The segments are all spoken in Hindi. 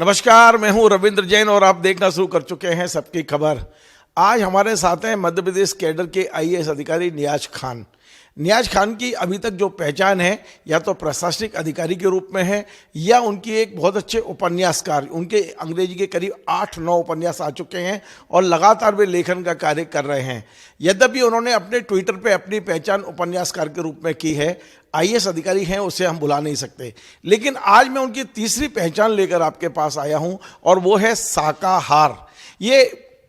नमस्कार, मैं हूं रविंद्र जैन और आप देखना शुरू कर चुके हैं सबकी खबर। आज हमारे साथ हैं मध्य प्रदेश कैडर के आईएएस अधिकारी नियाज खान। नियाज खान की अभी तक जो पहचान है या तो प्रशासनिक अधिकारी के रूप में है या उनकी एक बहुत अच्छे उपन्यासकार। उनके अंग्रेजी के करीब 8-9 उपन्यास आ चुके हैं और लगातार वे लेखन का कार्य कर रहे हैं। यद्यपि उन्होंने अपने ट्विटर पे अपनी पहचान उपन्यासकार के रूप में की है, आईएएस अधिकारी हैं उसे हम भुला नहीं सकते। लेकिन आज मैं उनकी तीसरी पहचान लेकर आपके पास आया हूं और वो है शाकाहार। ये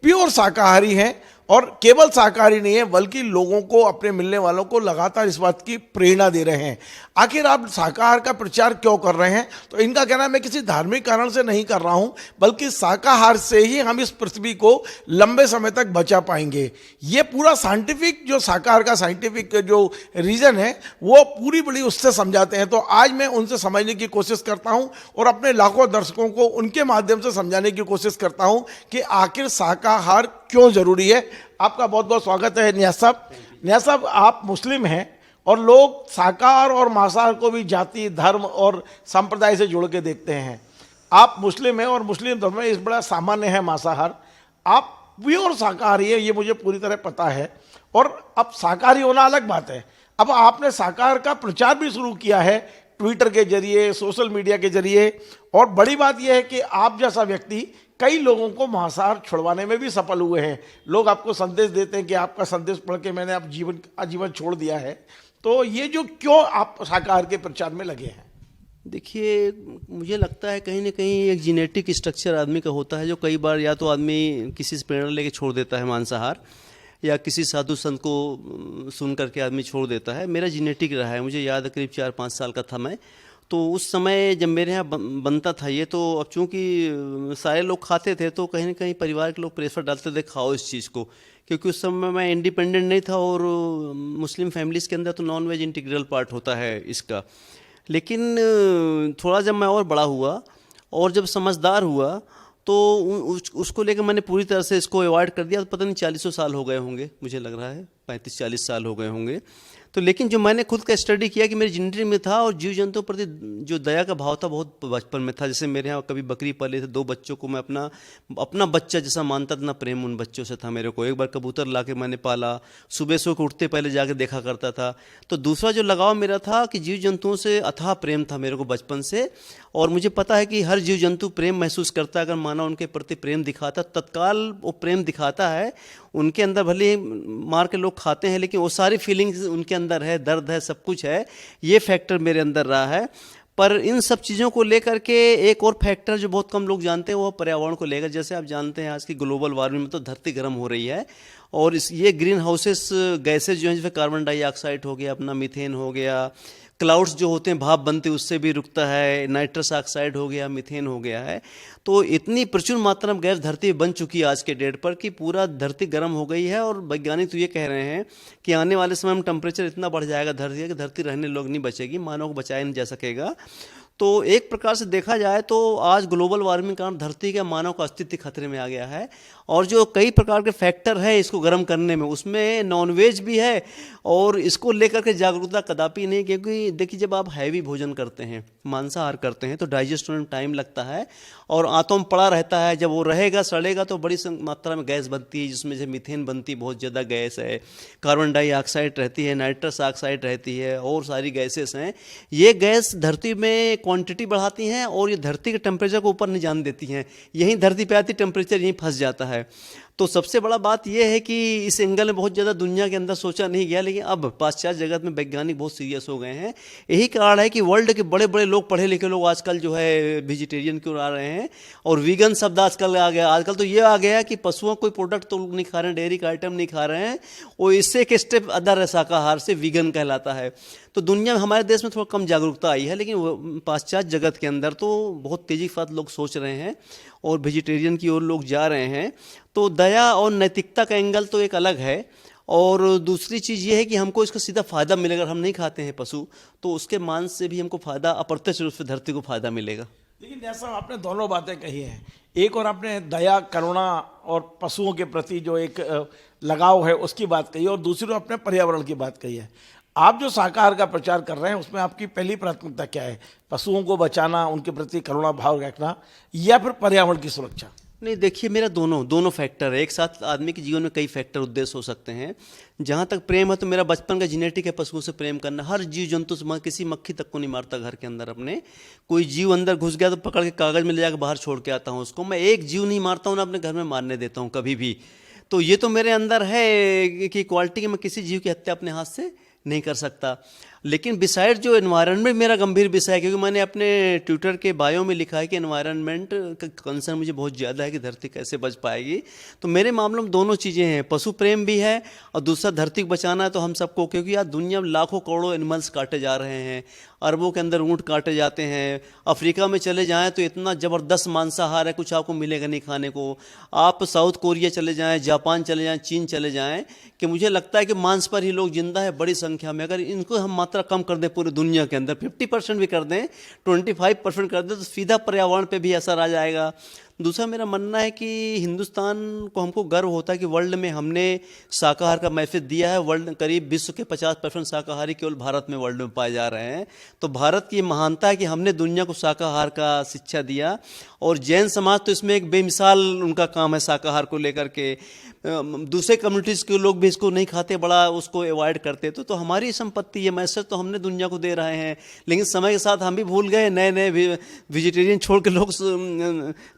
प्योर शाकाहारी हैं और केवल शाकाहारी नहीं है बल्कि लोगों को, अपने मिलने वालों को लगातार इस बात की प्रेरणा दे रहे हैं। आखिर आप शाकाहार का प्रचार क्यों कर रहे हैं? तो इनका कहना है मैं किसी धार्मिक कारण से नहीं कर रहा हूं बल्कि शाकाहार से ही हम इस पृथ्वी को लंबे समय तक बचा पाएंगे। ये पूरा साइंटिफिक, जो शाकाहार का साइंटिफिक जो रीजन है वो पूरी बड़ी उससे समझाते हैं। तो आज मैं उनसे समझने की कोशिश करता हूं और अपने लाखों दर्शकों को उनके माध्यम से समझाने की कोशिश करता हूं कि आखिर शाकाहार क्यों जरूरी है। आपका बहुत बहुत स्वागत है नियाज साहब। नियाज साहब, आप मुस्लिम हैं और लोग शाकाहार और मांसाहार को भी जाति, धर्म और संप्रदाय से जोड़ के देखते हैं। आप मुस्लिम हैं और मुस्लिम धर्म में इस बड़ा सामान्य है मांसाहार। आप प्योर शाकाहारी है, ये मुझे पूरी तरह पता है। और अब शाकाहारी होना अलग बात है, अब आपने शाकाहार का प्रचार भी शुरू किया है ट्विटर के जरिए, सोशल मीडिया के जरिए। और बड़ी बात यह है कि आप जैसा व्यक्ति कई लोगों को मांसाहार छुड़वाने में भी सफल हुए हैं। लोग आपको संदेश देते हैं कि आपका संदेश पढ़ के मैंने अब आजीवन छोड़ दिया है। तो ये जो क्यों आप शाकाहार के प्रचार में लगे हैं? देखिए, मुझे लगता है कहीं ना कहीं एक जेनेटिक स्ट्रक्चर आदमी का होता है जो कई बार या तो आदमी किसी से प्रेरणा लेके छोड़ देता है मांसाहार, या किसी साधु संत को सुन करके आदमी छोड़ देता है। मेरा जेनेटिक रहा है। मुझे याद है करीब 4-5 साल का था मैं, तो उस समय जब मेरे यहाँ बनता था ये, तो अब चूँकि सारे लोग खाते थे तो कहीं ना कहीं परिवार के लोग प्रेशर डालते थे खाओ इस चीज़ को, क्योंकि उस समय मैं इंडिपेंडेंट नहीं था और मुस्लिम फैमिलीज़ के अंदर तो नॉन वेज इंटीग्रल पार्ट होता है इसका। लेकिन थोड़ा जब मैं और बड़ा हुआ और जब समझदार हुआ तो उसको लेकर मैंने पूरी तरह से इसको अवॉइड कर दिया। तो पता नहीं 40 साल हो गए होंगे, मुझे लग रहा है 35-40 साल हो गए होंगे। तो लेकिन जो मैंने खुद का स्टडी किया कि मेरी जेनेटिक में था, और जीव जंतुओं प्रति जो दया का भाव था बहुत बचपन में था। जैसे मेरे यहाँ कभी बकरी पाले थे, 2 बच्चों को मैं अपना बच्चा जैसा मानता था, ना प्रेम उन बच्चों से था मेरे को। एक बार कबूतर ला के मैंने पाला, सुबह सो के उठते पहले जाके देखा करता था। तो दूसरा जो लगाव मेरा था कि जीव जंतुओं से अथाह प्रेम था मेरे को बचपन से। और मुझे पता है कि हर जीव जंतु प्रेम महसूस करता है अगर मानव उनके प्रति प्रेम दिखाता, तत्काल वो प्रेम दिखाता है। उनके अंदर भले ही मार के लोग खाते हैं लेकिन वो सारी फीलिंग्स उनके अंदर है, दर्द है, सब कुछ है। ये फैक्टर मेरे अंदर रहा है। पर इन सब चीज़ों को लेकर के एक और फैक्टर जो बहुत कम लोग जानते हैं वो पर्यावरण को लेकर। जैसे आप जानते हैं आज की ग्लोबल वार्मिंग में तो धरती गर्म हो रही है, और ये ग्रीन हाउसेस गैसेज जो हैं, जिसमें कार्बन डाइऑक्साइड हो गया, अपना मीथेन हो गया, क्लाउड्स जो होते हैं भाप बनते उससे भी रुकता है, नाइट्रस ऑक्साइड हो गया, मीथेन हो गया है। तो इतनी प्रचुर मात्रा में गैस धरती बन चुकी है आज के डेट पर कि पूरा धरती गर्म हो गई है। और वैज्ञानिक तो ये कह रहे हैं कि आने वाले समय में टेम्परेचर इतना बढ़ जाएगा धरती कि धरती रहने लोग नहीं बचेगी, मानव को बचाया नहीं जा सकेगा। तो एक प्रकार से देखा जाए तो आज ग्लोबल वार्मिंग के कारण धरती के मानव का अस्तित्व खतरे में आ गया है। और जो कई प्रकार के फैक्टर है इसको गर्म करने में, उसमें नॉनवेज भी है। और इसको लेकर के जागरूकता कदापि नहीं, क्योंकि देखिए जब आप हैवी भोजन करते हैं, मांसाहार करते हैं, तो डाइजेस्ट होने में टाइम लगता है और आंतों में पड़ा रहता है। जब वो रहेगा, सड़ेगा, तो बड़ी मात्रा में गैस बनती है, जिसमें से मीथेन बनती, बहुत ज़्यादा गैस है, कार्बन डाइऑक्साइड रहती है, नाइट्रस ऑक्साइड रहती है, और सारी गैसेस हैं। ये गैस धरती में क्वांटिटी बढ़ाती हैं और ये धरती के टेम्परेचर को ऊपर नहीं जाने देती हैं। यहीं धरती पे आती टेम्परेचर यहीं फंस जाता है। तो सबसे बड़ा बात यह है कि इस एंगल में बहुत ज़्यादा दुनिया के अंदर सोचा नहीं गया, लेकिन अब पाश्चात्य जगत में वैज्ञानिक बहुत सीरियस हो गए हैं। यही कारण है कि वर्ल्ड के बड़े बड़े लोग, पढ़े लिखे लोग आजकल जो है वेजिटेरियन की ओर आ रहे हैं। और वीगन शब्द आजकल आ गया। आजकल तो ये आ गया है कि पशुओं कोई प्रोडक्ट तो नहीं खा रहे हैं, डेयरी का आइटम नहीं खा रहे हैं, वो इससे एक स्टेप अदर है, शाकाहार से वीगन कहलाता है। तो दुनिया में, हमारे देश में थोड़ा कम जागरूकता आई है, लेकिन पाश्चात्य जगत के अंदर तो बहुत तेज़ी के साथ लोग सोच रहे हैं और वेजिटेरियन की ओर लोग जा रहे हैं। तो दया और नैतिकता का एंगल तो एक अलग है। और दूसरी चीज़ ये है कि हमको इसका सीधा फ़ायदा मिलेगा। अगर हम नहीं खाते हैं पशु, तो उसके मांस से भी हमको फ़ायदा, अप्रत्यक्ष रूप से धरती को फ़ायदा मिलेगा। लेकिन जैसा आपने दोनों बातें कही हैं, एक और आपने दया, करुणा और पशुओं के प्रति जो एक लगाव है उसकी बात कही, और दूसरी आपने पर्यावरण की बात कही है। आप जो शाकाहार का प्रचार कर रहे हैं उसमें आपकी पहली प्राथमिकता क्या है? पशुओं को बचाना, उनके प्रति करुणा भाव रखना, या फिर पर्यावरण की सुरक्षा? नहीं, देखिए, मेरा दोनों फैक्टर है एक साथ। आदमी के जीवन में कई फैक्टर उद्देश्य हो सकते हैं। जहाँ तक प्रेम है तो मेरा बचपन का जेनेटिक है पशुओं से प्रेम करना। हर जीव जंतु से, किसी मक्खी तक को नहीं मारता घर के अंदर अपने। कोई जीव अंदर घुस गया तो पकड़ के कागज़ में ले जाकर बाहर छोड़ के आता हूँ उसको। मैं एक जीव नहीं मारता हूँ ना अपने घर में मारने देता हूँ कभी भी। तो ये तो मेरे अंदर है कि क्वालिटी कि मैं किसी जीव की हत्या अपने हाथ से नहीं कर सकता। लेकिन बिसाइड जो एनवायरनमेंट मेरा गंभीर विषय है, क्योंकि मैंने अपने ट्विटर के बायो में लिखा है कि एनवायरनमेंट का कंसर्न मुझे बहुत ज़्यादा है कि धरती कैसे बच पाएगी। तो मेरे मामलों में दोनों चीज़ें हैं, पशु प्रेम भी है और दूसरा धरती को बचाना है तो हम सबको। क्योंकि यार दुनिया में लाखों करोड़ों एनिमल्स काटे जा रहे हैं, अरबों के अंदर ऊँट काटे जाते हैं। अफ्रीका में चले जाएँ तो इतना ज़बरदस्त मांसाहार है, कुछ आपको मिलेगा नहीं खाने को। आप साउथ कोरिया चले जाएँ, जापान चले जाएँ, चीन चले जाएँ, कि मुझे लगता है कि मांस पर ही लोग जिंदा है बड़ी संख्या में। अगर इनको हम मात्रा कम कर दें पूरी दुनिया के अंदर, 50% भी कर दें, 25% कर दें, तो सीधा पर्यावरण पे भी असर आ जाएगा। दूसरा मेरा मानना है कि हिंदुस्तान को हमको गर्व होता है कि वर्ल्ड में हमने शाकाहार का मैसेज दिया है। वर्ल्ड करीब विश्व के 50% शाकाहारी केवल भारत में वर्ल्ड में पाए जा रहे हैं। तो भारत की महानता है कि हमने दुनिया को शाकाहार का शिक्षा दिया। और जैन समाज तो इसमें एक बेमिसाल उनका काम है शाकाहार को लेकर के। दूसरे कम्युनिटीज़ के लोग भी इसको नहीं खाते, बड़ा उसको अवॉइड करते। तो हमारी संपत्ति, ये मैसेज तो हमने दुनिया को दे रहे हैं। लेकिन समय के साथ हम भी भूल गए, नए नए वेजिटेरियन छोड़ के लोग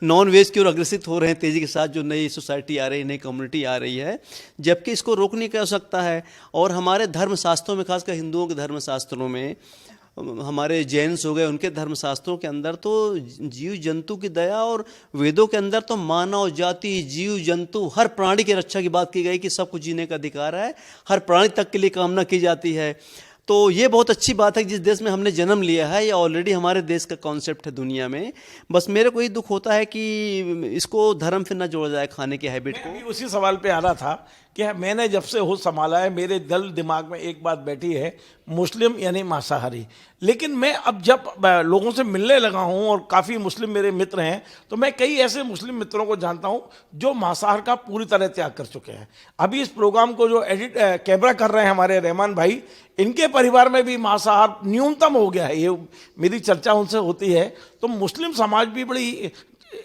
नॉन वेज की ओर अग्रसित हो रहे हैं तेज़ी के साथ। जो नई सोसाइटी आ रही है, नई कम्युनिटी आ रही है, जबकि इसको रोकने की आवश्यकता है। और हमारे धर्मशास्त्रों में, खासकर हिंदुओं के धर्मशास्त्रों में, हमारे जैन्स हो गए, उनके धर्मशास्त्रों के अंदर तो जीव जंतु की दया, और वेदों के अंदर तो मानव जाति, जीव जंतु, हर प्राणी की रक्षा की बात की गई कि सबको जीने का अधिकार है। हर प्राणी तक के लिए कामना की जाती है। तो ये बहुत अच्छी बात है कि जिस देश में हमने जन्म लिया है, ये ऑलरेडी हमारे देश का कॉन्सेप्ट है दुनिया में। बस मेरे को ये दुख होता है कि इसको धर्म से न जोड़ा जाए खाने की हैबिट को। मैं भी उसी सवाल पे आ रहा था कि मैंने जब से होश संभाला है, मेरे दिमाग में एक बात बैठी है, मुस्लिम यानी मांसाहारी। लेकिन मैं अब जब लोगों से मिलने लगा हूं और काफ़ी मुस्लिम मेरे मित्र हैं, तो मैं कई ऐसे मुस्लिम मित्रों को जानता हूं जो मांसाहार का पूरी तरह त्याग कर चुके हैं। अभी इस प्रोग्राम को जो एडिट कैमरा कर रहे हैं हमारे रहमान भाई, इनके परिवार में भी मांसाहार न्यूनतम हो गया है। ये मेरी चर्चा उनसे होती है, तो मुस्लिम समाज भी बड़ी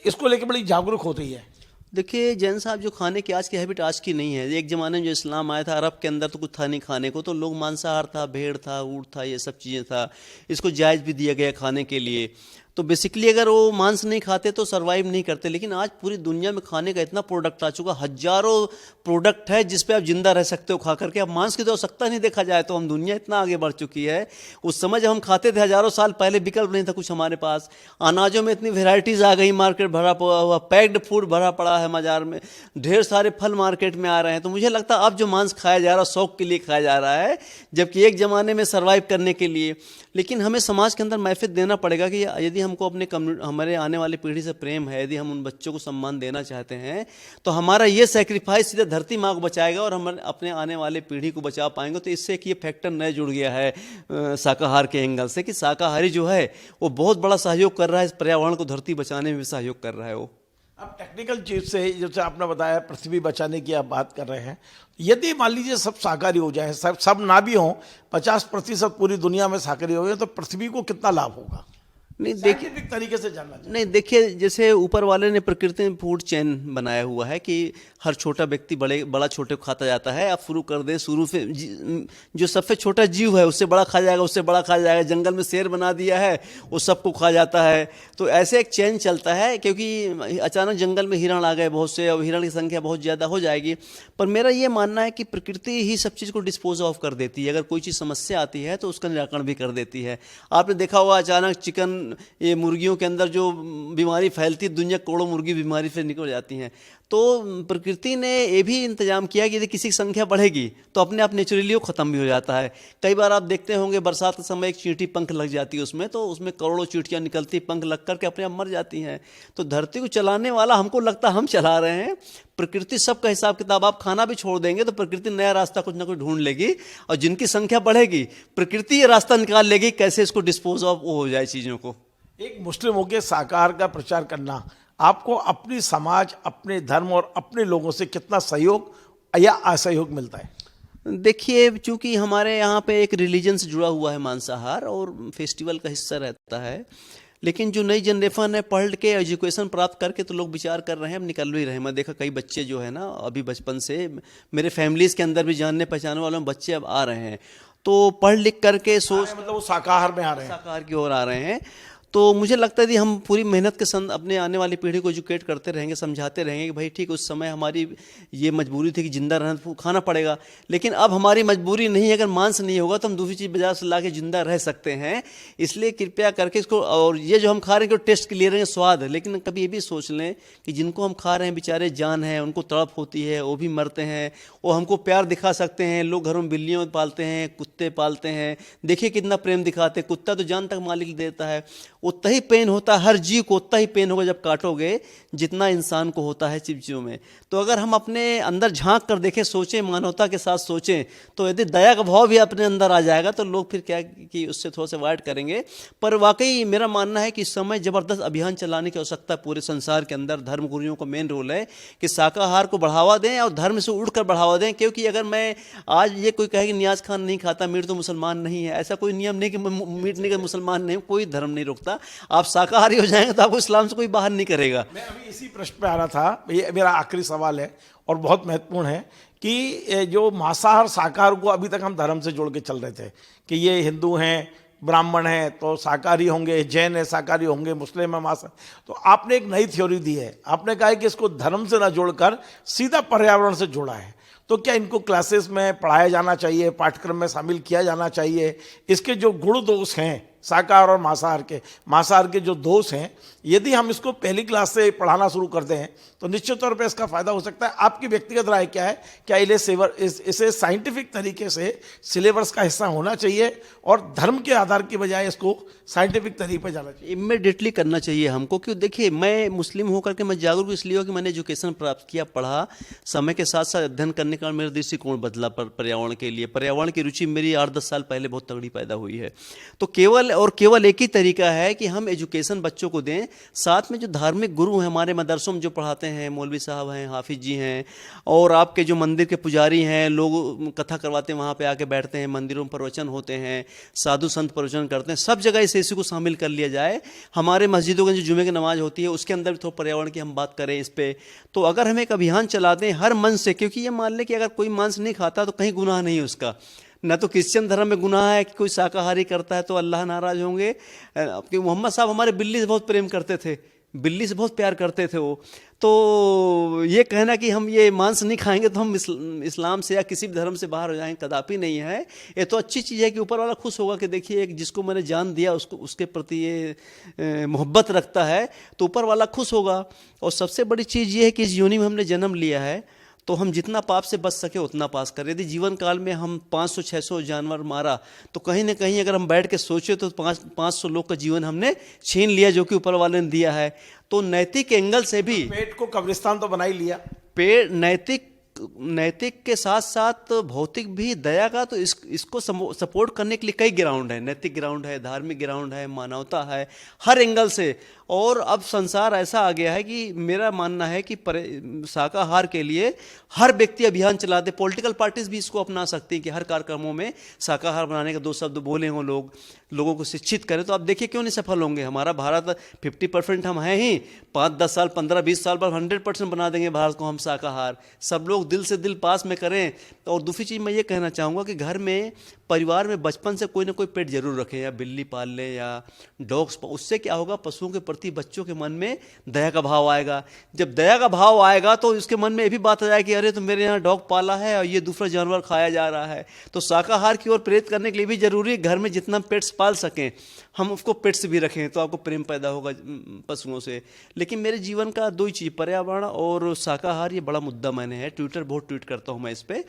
इसको लेकर बड़ी जागरूक हो रही है। देखिए जैन साहब, जो खाने की आज की हैबिट आज की नहीं है। एक ज़माने में जो इस्लाम आया था, अरब के अंदर तो कुछ था नहीं खाने को, तो लोग मांसाहार था, भेड़ था, ऊँट था, ये सब चीज़ें था। इसको जायज़ भी दिया गया खाने के लिए। तो बेसिकली अगर वो मांस नहीं खाते तो सरवाइव नहीं करते। लेकिन आज पूरी दुनिया में खाने का इतना प्रोडक्ट आ चुका, हजारों प्रोडक्ट है जिस पे आप जिंदा रह सकते हो खा करके। अब मांस की तो आवश्यकता नहीं देखा जाए तो। हम दुनिया इतना आगे बढ़ चुकी है। उस समय जब हम खाते थे हजारों साल पहले, विकल्प नहीं था कुछ हमारे पास। अनाजों में इतनी वेराइटीज़ आ गई, मार्केट भरा हुआ, पैक्ड फूड भरा पड़ा है बाजार में, ढेर सारे फल मार्केट में आ रहे हैं। तो मुझे लगता है अब जो मांस खाया जा रहा है शौक के लिए खाया जा रहा है, जबकि एक ज़माने में सर्वाइव करने के लिए। लेकिन हमें समाज के अंदर मैसेज देना पड़ेगा कि यदि हमको अपने हमारे आने वाली पीढ़ी से प्रेम है, यदि हम उन बच्चों को सम्मान देना चाहते हैं, तो हमारा ये सेक्रीफाइस सीधे धरती माँ को बचाएगा और हम अपने आने वाले पीढ़ी को बचा पाएंगे। तो इससे एक ये फैक्टर नया जुड़ गया है शाकाहार के एंगल से, कि शाकाहारी जो है वो बहुत बड़ा सहयोग कर रहा है, इस पर्यावरण को, धरती बचाने में भी सहयोग कर रहा है वो। अब टेक्निकल चीज से, जैसे आपने बताया पृथ्वी बचाने की आप बात कर रहे हैं, यदि मान लीजिए सब शाकाहारी हो जाए, सब ना भी हों, 50% पूरी दुनिया में शाकाहारी हो गए, तो पृथ्वी को कितना लाभ होगा? नहीं देखिए, तरीके से जानना चाहिए। नहीं देखिए, जैसे ऊपर वाले ने प्रकृति में फूड चेन बनाया हुआ है कि हर छोटा व्यक्ति बड़ा छोटे को खाता जाता है। आप शुरू कर दें, शुरू से जो सबसे छोटा जीव है उससे बड़ा खा जाएगा, उससे बड़ा खा जाएगा। जंगल में शेर बना दिया है, वो सबको खा जाता है। तो ऐसे एक चेन चलता है, क्योंकि अचानक जंगल में हिरण आ गए बहुत से, और हिरण की संख्या बहुत ज़्यादा हो जाएगी। पर मेरा ये मानना है कि प्रकृति ही सब चीज़ को डिस्पोज ऑफ कर देती है। अगर कोई चीज़ समस्या आती है तो उसका निराकरण भी कर देती है। आपने देखा होगा अचानक चिकन, ये मुर्गियों के अंदर जो बीमारी फैलती है, दुनिया करोड़ों मुर्गी बीमारी से निकल जाती हैं। तो प्रकृति ने ये भी इंतजाम किया कि यदि किसी की संख्या बढ़ेगी तो अपने आप नेचुरली वो ख़त्म भी हो जाता है। कई बार आप देखते होंगे बरसात के समय एक चींटी पंख लग जाती है उसमें, तो उसमें करोड़ों चींटियाँ निकलती, पंख लग करके अपने आप मर जाती हैं। तो धरती को चलाने वाला हमको लगता हम चला रहे हैं, प्रकृति सबका हिसाब किताब। आप खाना भी छोड़ देंगे तो प्रकृति नया रास्ता कुछ ना कुछ ढूंढ लेगी, और जिनकी संख्या बढ़ेगी प्रकृति ये रास्ता निकाल लेगी कैसे इसको डिस्पोज ऑफ हो जाए चीज़ों को। एक मुस्लिम होकर शाकाहार का प्रचार करना आपको अपनी समाज, अपने धर्म और अपने लोगों से कितना सहयोग या असहयोग मिलता है? देखिए, चूंकि हमारे यहाँ पे एक रिलीजन से जुड़ा हुआ है मांसाहार और फेस्टिवल का हिस्सा रहता है, लेकिन जो नई जनरेशन है पढ़ के एजुकेशन प्राप्त करके तो लोग विचार कर रहे हैं, अब निकल भी रहे हैं। मैं देखा कई बच्चे जो है ना अभी बचपन से, मेरे फैमिलीज के अंदर भी जानने पहचानने वालों में बच्चे अब आ रहे हैं, तो पढ़ लिख करके सोच मतलब वो शाकाहार में आ रहे हैं। शाकाहार की ओर आ रहे हैं। तो मुझे लगता है कि हम पूरी मेहनत के संग अपने आने वाली पीढ़ी को एजुकेट करते रहेंगे, समझाते रहेंगे कि भाई ठीक उस समय हमारी ये मजबूरी थी कि जिंदा रहना तो खाना पड़ेगा, लेकिन अब हमारी मजबूरी नहीं है, अगर मांस नहीं होगा तो हम दूसरी चीज़ बाजार से ला के जिंदा रह सकते हैं। इसलिए कृपया करके इसको, और ये जो हम खा रहे हैं टेस्ट के लिए रहे हैं स्वाद, लेकिन कभी ये भी सोच लें कि जिनको हम खा रहे हैं बेचारे जान है, उनको तड़प होती है, वो भी मरते हैं, वो हमको प्यार दिखा सकते हैं। लोग घरों में बिल्लियों पालते हैं, कुत्ते पालते हैं, देखिए कितना प्रेम दिखाते हैं। कुत्ता तो जान तक मालिक देता है, उतना ही पेन होता है, हर जीव को उतना ही पेन होगा जब काटोगे जितना इंसान को होता है चीज़ों में। तो अगर हम अपने अंदर झांक कर देखें, सोचें, मानवता के साथ सोचें, तो यदि दया का भाव भी अपने अंदर आ जाएगा तो लोग फिर क्या कि उससे थोड़ा सा अवॉइड करेंगे। पर वाकई मेरा मानना है कि इस समय ज़बरदस्त अभियान चलाने की आवश्यकता है पूरे संसार के अंदर। धर्मगुरुओं का मेन रोल है कि शाकाहार को बढ़ावा दें और धर्म से उड़कर बढ़ावा दें। क्योंकि अगर मैं आज ये कोई कहे कि नियाज खान नहीं खाता मीट तो मुसलमान नहीं है, ऐसा कोई नियम नहीं कि मीट नहीं का मुसलमान नहीं, कोई धर्म नहीं रोकता। आप शाकाहारी हो जाएंगे तो आपको इस्लाम से कोई बाहर नहीं करेगा। मैं अभी इसी प्रश्न पे आ रहा था, ये मेरा आखिरी सवाल है और बहुत महत्वपूर्ण है कि जो मांसाहार शाकाहार को अभी तक हम धर्म से जोड़ के चल रहे थे कि ये हिंदू हैं, ब्राह्मण हैं तो शाकाहारी होंगे, जैन है शाकाहारी होंगे, मुस्लिम है मांसाहार। तो आपने एक नई थ्योरी दी है, आपने कहा है कि इसको धर्म से ना जोड़कर सीधा पर्यावरण से जोड़ा है। तो क्या इनको क्लासेस में पढ़ाया जाना चाहिए, पाठ्यक्रम में शामिल किया जाना चाहिए? इसके जो गुण दोष हैं शाकाहार और मांसाहार के जो दोष हैं, यदि हम इसको पहली क्लास से पढ़ाना शुरू कर दें तो निश्चित तौर पे इसका फायदा हो सकता है। आपकी व्यक्तिगत राय क्या है? क्या इसे साइंटिफिक तरीके से सिलेबस का हिस्सा होना चाहिए और धर्म के आधार की बजाय इसको साइंटिफिक तरीके पर जाना चाहिए? इमीडिएटली करना चाहिए हमको। क्यों, देखिए मैं मुस्लिम होकर के मैं जागरूक इसलिए हो कि मैंने एजुकेशन प्राप्त किया, पढ़ा, समय के साथ साथ अध्ययन करने का मेरा दृष्टिकोण बदला पर्यावरण के लिए। पर्यावरण की रुचि मेरी 8-10 साल पहले बहुत तगड़ी पैदा हुई है। तो केवल एक ही तरीका है कि हम एजुकेशन बच्चों को दें, साथ में जो धार्मिक गुरु हैं हमारे मदरसों में जो पढ़ाते हैं, मौलवी साहब हैं, हाफिज जी हैं, और आपके जो मंदिर के पुजारी हैं, लोग कथा करवाते हैं, वहाँ पे आके बैठते हैं, मंदिरों में प्रवचन होते हैं, साधु संत प्रवचन करते हैं, सब जगह इस इसी को शामिल कर लिया जाए। हमारे मस्जिदों में जो जुमे की नमाज होती है उसके अंदर भी थोड़ा पर्यावरण की हम बात करें इस पर। तो अगर हम एक अभियान चलाते हैं हर मन से, क्योंकि ये मान लें कि अगर कोई मांस नहीं खाता तो कहीं गुनाह नहीं है उसका, न तो क्रिश्चियन धर्म में गुनाह है कि कोई शाकाहारी करता है तो अल्लाह नाराज होंगे। क्योंकि मोहम्मद साहब हमारे बिल्ली से बहुत प्रेम करते थे, बिल्ली से बहुत प्यार करते थे वो। तो ये कहना कि हम ये मांस नहीं खाएंगे तो हम इस्लाम से या किसी भी धर्म से बाहर हो जाएंगे, कदापि नहीं है। ये तो अच्छी चीज़ है कि ऊपर वाला खुश होगा कि देखिए एक जिसको मैंने जान दिया उसको, उसके प्रति ये मोहब्बत रखता है, तो ऊपर वाला खुश होगा। और सबसे बड़ी चीज़ ये है कि इस योनि में हमने जन्म लिया है तो हम जितना पाप से बच सके उतना पास करें। यदि जीवन काल में हम 500-600 जानवर मारा तो कहीं ना कहीं अगर हम बैठ के सोचे तो 500 लोग का जीवन हमने छीन लिया जो कि ऊपर वाले ने दिया है। तो नैतिक एंगल से भी पेट को कब्रिस्तान तो बना ही लिया। पेट नैतिक के साथ साथ भौतिक भी दया का, तो इसको सपोर्ट करने के लिए कई ग्राउंड है, नैतिक ग्राउंड है, धार्मिक ग्राउंड है, मानवता है, हर एंगल से। और अब संसार ऐसा आ गया है कि मेरा मानना है कि शाकाहार के लिए हर व्यक्ति अभियान चला दे। पॉलिटिकल पार्टीज भी इसको अपना सकती हैं कि हर कार्यक्रमों में शाकाहार बनाने के 2 शब्द बोले हों, लोगों को शिक्षित करें। तो आप देखिए क्यों नहीं सफल होंगे। हमारा भारत 50% हम हैं ही, 5-10 साल 15-20 साल बाद 100% बना देंगे भारत को हम शाकाहार। सब लोग दिल से दिल पास में करें। और दूसरी चीज़ मैं ये कहना चाहूँगा कि घर में, परिवार में बचपन से कोई ना कोई पेट जरूर रखें, या बिल्ली पाल लें या डॉग्स। उससे क्या होगा, पशुओं के प्रति बच्चों के मन में दया का भाव आएगा। जब दया का भाव आएगा तो उसके मन में ये भी बात आ जाएगी कि अरे तो मेरे यहाँ डॉग पाला है और ये दूसरा जानवर खाया जा रहा है। तो शाकाहार की ओर प्रेरित करने के लिए भी जरूरी है घर में जितना पेट्स पाल सकें हम उसको पेट्स भी रखें, तो आपको प्रेम पैदा होगा पशुओं से। लेकिन मेरे जीवन का 2 ही चीज़, पर्यावरण और शाकाहार, ये बड़ा मुद्दा मैंने है। ट्विटर बहुत ट्वीट करता हूँ मैं इस पर,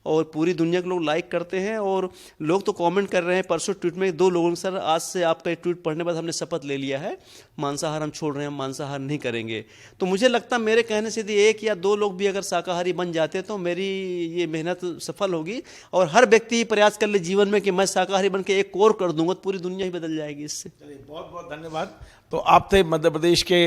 और पूरी दुनिया के लोग लाइक करते हैं और लोग तो कमेंट कर रहे हैं। परसों ट्वीट में 2 लोगों ने, सर आज से आपका एक ट्वीट पढ़ने के बाद हमने शपथ ले लिया है, मांसाहार हम छोड़ रहे हैं, मांसाहार नहीं करेंगे। तो मुझे लगता है मेरे कहने से यदि 1 या 2 लोग भी अगर शाकाहारी बन जाते तो मेरी ये मेहनत सफल होगी। और हर व्यक्ति प्रयास कर ले जीवन में कि मैं शाकाहारी बन के एक और कर दूंगा, तो पूरी दुनिया ही बदल जाएगी इससे। चलिए, बहुत बहुत धन्यवाद। तो आप थे मध्य प्रदेश के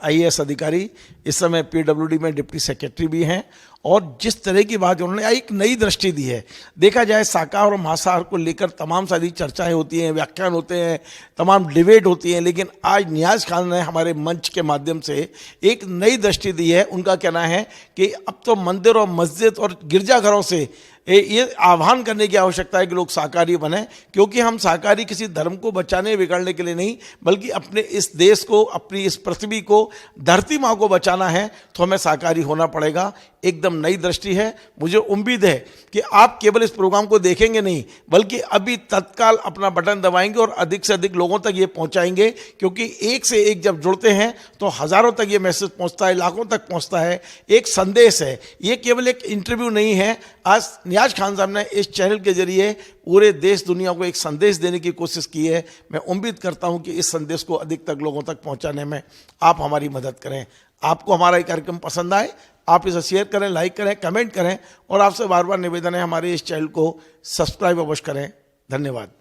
IAS अधिकारी, इस समय PWD में डिप्टी सेक्रेटरी भी हैं और जिस तरह की बात उन्होंने एक नई दृष्टि दी है। देखा जाए शाकाहार और मांसाहार को लेकर तमाम सारी चर्चाएं होती हैं, व्याख्यान होते हैं, तमाम डिबेट होती हैं, लेकिन आज नियाज खान ने हमारे मंच के माध्यम से एक नई दृष्टि दी है। उनका कहना है कि अब तो मंदिर और मस्जिद और गिरजाघरों से ये आह्वान करने की आवश्यकता है कि लोग शाकाहारी बने, क्योंकि हम शाकाहारी किसी धर्म को बचाने बिगाड़ने के लिए नहीं, बल्कि अपने इस देश को, अपनी इस पृथ्वी को, धरती माँ को बचाना है, तो हमें शाकाहारी होना पड़ेगा। एकदम नई दृष्टि है। मुझे उम्मीद है कि आप केवल इस प्रोग्राम को देखेंगे नहीं, बल्कि अभी तत्काल अपना बटन दबाएंगे और अधिक से अधिक लोगों तक ये पहुंचाएंगे, क्योंकि एक से एक जब जुड़ते हैं तो हजारों तक ये मैसेज पहुंचता है, लाखों तक पहुंचता है। एक संदेश है, ये केवल एक इंटरव्यू नहीं है। आज नियाज खान साहब ने इस चैनल के जरिए पूरे देश दुनिया को एक संदेश देने की कोशिश की है। मैं उम्मीद करता हूं कि इस संदेश को अधिक तक लोगों तक पहुंचाने में आप हमारी मदद करें। आपको हमारा ये कार्यक्रम पसंद आए, आप इसे शेयर करें, लाइक करें, कमेंट करें, और आपसे बार बार निवेदन है हमारे इस चैनल को सब्सक्राइब अवश्य करें। धन्यवाद।